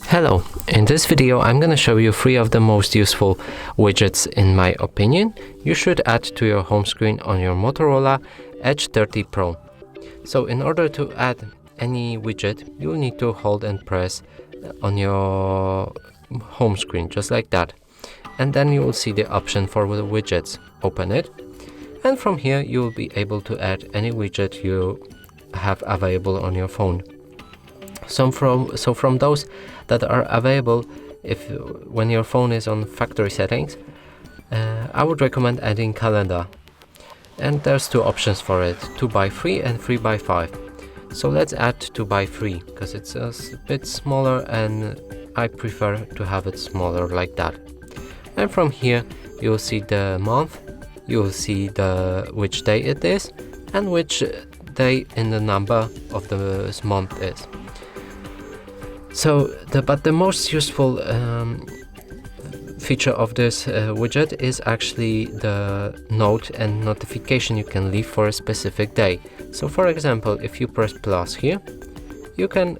Hello, in this video I'm gonna show you 3 of the most useful widgets in my opinion you should add to your home screen on your Motorola Edge 30 Pro. So in order to add any widget, you'll need to hold and press on your home screen, just like that. And then you will see the option for the widgets. Open it, and from here you will be able to add any widget you have available on your phone. So from those that are available, when your phone is on factory settings, I would recommend adding calendar. And there's 2 options for it, 2x3 and 3x5. So let's add 2x3 because it's a bit smaller and I prefer to have it smaller like that. And from here you'll see the month, you'll see which day it is and which day in the number of the month is. So but the most useful feature of this widget is actually the note and notification you can leave for a specific day. So for example, if you press plus here, you can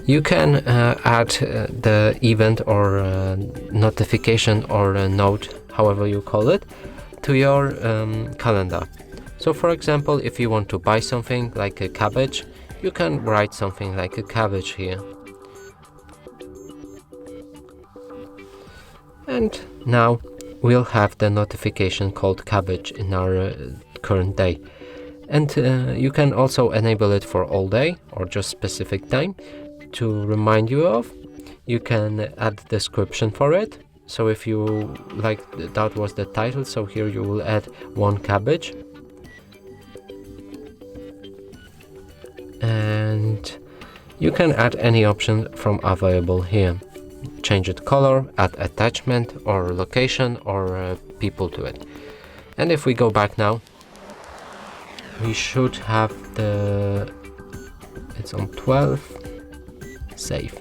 you can add the event or notification or a note, however you call it, to your calendar. So for example, if you want to buy something like a cabbage, you can write something like a cabbage here. And now we'll have the notification called cabbage in our current day. And you can also enable it for all day or just specific time to remind you of. You can add description for it. So if you like, that was the title, so here you will add 1 cabbage. And you can add any option from available here. Change it color, add attachment or location or people to it. And if we go back now, we should have it's on 12, save.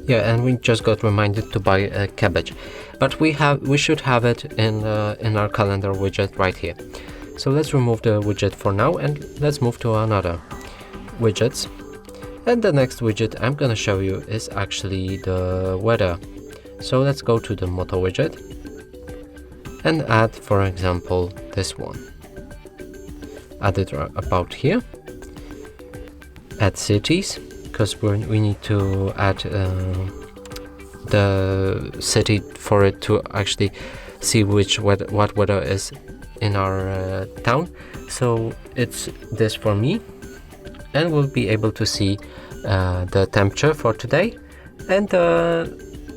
Yeah, and we just got reminded to buy a cabbage, but we should have it in our calendar widget right here. So let's remove the widget for now and let's move to another widgets. And the next widget I'm gonna show you is actually the weather. So let's go to the Moto widget and add, for example, this one. Add it about here. Add cities, because we need to add the city for it to actually see what weather is in our town. So it's this for me, and we'll be able to see the temperature for today and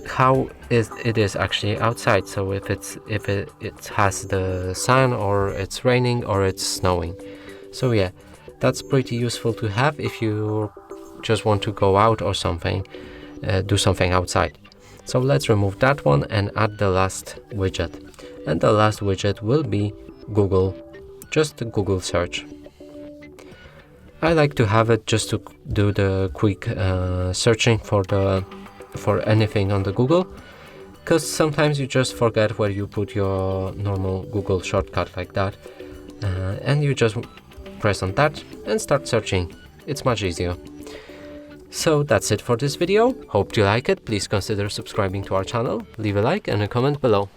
how it is actually outside. So if it has the sun or it's raining or it's snowing. So yeah, that's pretty useful to have if you just want to go out or something, do something outside. So let's remove that one and add the last widget. And the last widget will be Google, just a Google search. I like to have it just to do the quick searching for anything on the Google, because sometimes you just forget where you put your normal Google shortcut like that, and you just press on that and start searching. It's much easier. So that's it for this video. Hope you like it. Please consider subscribing to our channel, leave a like and a comment below.